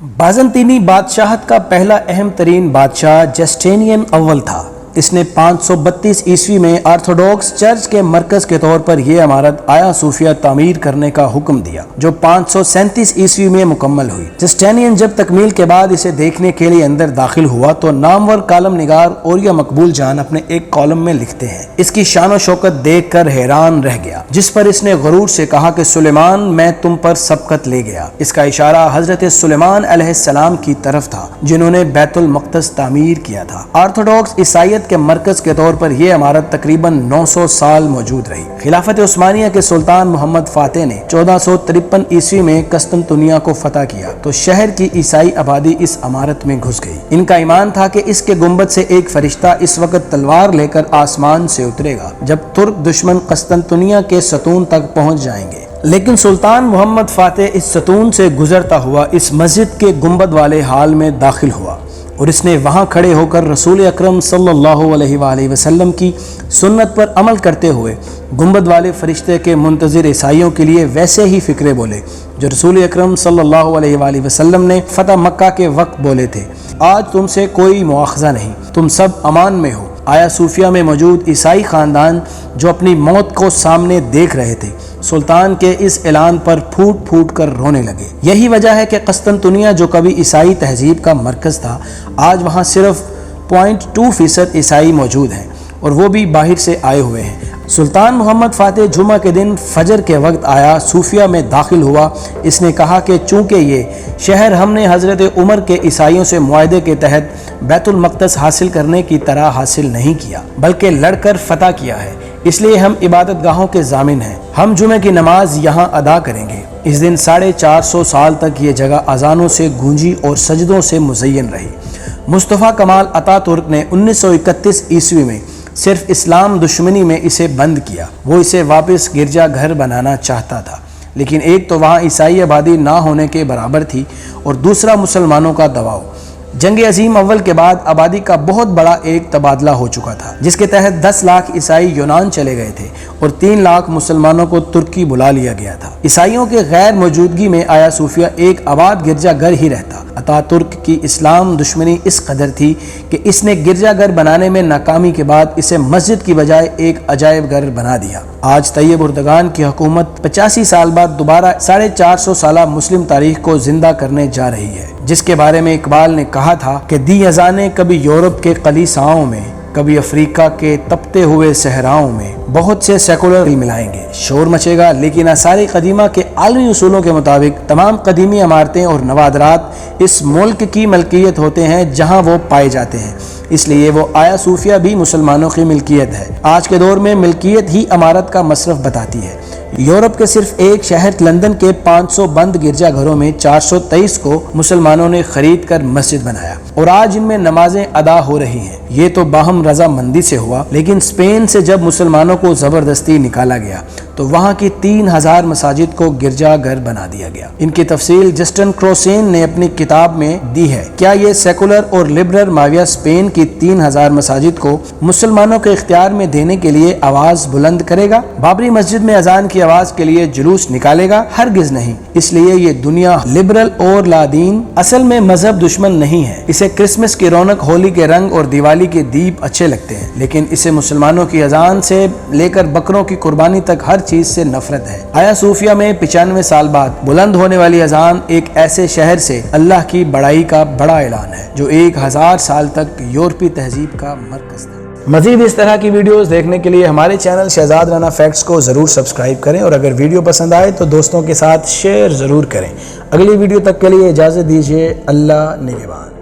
बाज़ंतीनी बादशाहत का पहला अहम तरीन बादशाह जस्टिनियन अव्वल था। इसने 532 ईस्वी में ऑर्थोडॉक्स चर्च के मरकज़ के तौर पर यह इमारत आया सूफिया तामीर करने का हुक्म दिया, जो 537 ईस्वी में मुकम्मल हुई। जस्टिनियन जब तकमील के बाद इसे देखने के लिए अंदर दाखिल हुआ तो नामवर कालम निगार ओरिया मकबूल जान अपने एक कॉलम में लिखते हैं, इसकी शान शौकत देख कर हैरान रह गया, जिस पर इसने गरूर से कहा कि सुलेमान, मैं तुम पर सबकत ले गया। इसका इशारा हजरत सुलेमान अलैहिस्सलाम की तरफ था, जिन्होंने बैतुल मक़दस तामीर किया था। ऑर्थोडॉक्स ईसाईयत के मरकज के तौर पर यह इमारत तकरीबन 900 साल मौजूद रही। खिलाफत उस्मानिया के सुल्तान मोहम्मद फातेह ने 1453 ईस्वी में कस्तंतुनिया को फतह किया तो शहर की ईसाई आबादी इस इमारत में घुस गई। इनका ईमान था कि इसके गुंबद से एक फरिश्ता इस वक्त तलवार लेकर आसमान से उतरेगा जब तुर्क दुश्मन कस्तंतुनिया के सतून तक पहुंच जाएंगे। लेकिन सुल्तान मोहम्मद फातेह इस सतून से गुजरता हुआ इस मस्जिद के गुंबद वाले हाल में दाखिल हुआ और इसने वहां खड़े होकर रसूल अकरम सल्लल्लाहु अलैहि वसल्लम की सुन्नत पर अमल करते हुए गुंबद वाले फरिश्ते के मुंतज़िर ईसाइयों के लिए वैसे ही फ़िक्रे बोले जो रसूल अकरम सल्लल्लाहु अलैहि वसल्लम ने फ़तह मक्का के वक्त बोले थे, आज तुमसे कोई मुआख़ज़ा नहीं, तुम सब अमान में हो। आया सूफिया में मौजूद ईसाई ख़ानदान जो अपनी मौत को सामने देख रहे थे, सुल्तान के इस ऐलान पर फूट फूट कर रोने लगे। यही वजह है कि कस्तंतुनिया जो कभी ईसाई तहजीब का मरकज़ था, आज वहाँ सिर्फ 0.2% ईसाई मौजूद हैं और वो भी बाहर से आए हुए हैं। सुल्तान मोहम्मद फातेह जुमा के दिन फजर के वक्त आया सूफिया में दाखिल हुआ। इसने कहा कि चूँकि ये शहर हमने हज़रत उमर के ईसाइयों से मुआहदे के तहत बैतुल मक़दस हासिल करने की तरह हासिल नहीं किया बल्कि लड़कर फतह किया है, इसलिए हम इबादत गाहों के ज़ामिन हैं। हम जुमे की नमाज यहाँ अदा करेंगे। इस दिन 450 साल तक ये जगह अजानों से गूंजी और सजदों से मुज़य्यन रही। मुस्तफ़ा कमाल अतातुर्क ने 1931 ईस्वी में सिर्फ इस्लाम दुश्मनी में इसे बंद किया। वो इसे वापस गिरजा घर बनाना चाहता था, लेकिन एक तो वहाँ ईसाई आबादी ना होने के बराबर थी और दूसरा मुसलमानों का दबाव। जंग अजीम अव्वल के बाद आबादी का बहुत बड़ा एक तबादला हो चुका था, जिसके तहत 10 लाख ईसाई यूनान चले गए थे और 3 लाख मुसलमानों को तुर्की बुला लिया गया था। ईसाइयों के गैर मौजूदगी में आया सूफिया एक आबाद गिरजाघर ही रहता। अतातुर्क की इस्लाम दुश्मनी इस कदर थी कि इसने गिरजाघर बनाने में नाकामी के बाद इसे मस्जिद की बजाय एक अजायब घर बना दिया। आज तैयब उर्दगान की हुकूमत 85 साल बाद दोबारा 450 साला मुस्लिम तारीख को जिंदा करने जा रही है, जिसके बारे में इकबाल ने कहा था कि दी अज़ानें कभी यूरोप के कलीसाओं में, कभी अफ्रीका के तपते हुए सहराओं में बहुत से सेकुलर मिलाएंगे, शोर मचेगा, लेकिन आसार कदीमा के आलमी उसूलों के मुताबिक तमाम कदीमी इमारतें और नवादरात इस मुल्क की मलकियत होते हैं जहां वो पाए जाते हैं, इसलिए वो आया सूफिया भी मुसलमानों की मिल्कियत है। आज के दौर में मिल्कियत ही इमारत का मसरफ बताती है। यूरोप के सिर्फ एक शहर लंदन के 500 बंद गिरजाघरों में 423 को मुसलमानों ने खरीद कर मस्जिद बनाया और आज इनमें नमाजें अदा हो रही हैं। ये तो बाहम रजामंदी से हुआ, लेकिन स्पेन से जब मुसलमानों को जबरदस्ती निकाला गया तो वहाँ की 3000 मसाजिद को गिरजाघर बना दिया गया। इनकी तफसील जस्टिन क्रोसेन ने अपनी किताब में दी है। क्या ये सेकुलर और लिबरल माविया स्पेन की 3000 मसाजिद को मुसलमानों के इख्तियार में देने के लिए आवाज बुलंद करेगा? बाबरी मस्जिद में अजान की आवाज के लिए जुलूस निकालेगा? हरगिज नहीं। इसलिए ये दुनिया लिबरल और लादीन असल में मजहब दुश्मन नहीं है। इसे क्रिसमस की रौनक, होली के रंग और दिवाली के दीप अच्छे लगते हैं, लेकिन इसे मुसलमानों की अजान से लेकर बकरों की कुर्बानी तक हर चीज से नफरत है। आया सूफिया में 95 साल बाद बुलंद होने वाली अजान एक ऐसे शहर से अल्लाह की बड़ाई का बड़ा ऐलान है जो 1000 साल तक यूरोपीय तहजीब का मरकज था। मजीद इस तरह की वीडियोस देखने के लिए हमारे चैनल शहजाद राना फैक्ट्स को जरूर सब्सक्राइब करें और अगर वीडियो पसंद आए तो दोस्तों के साथ शेयर जरूर करें। अगली वीडियो तक के लिए इजाजत दीजिए। अल्लाह निगहबान।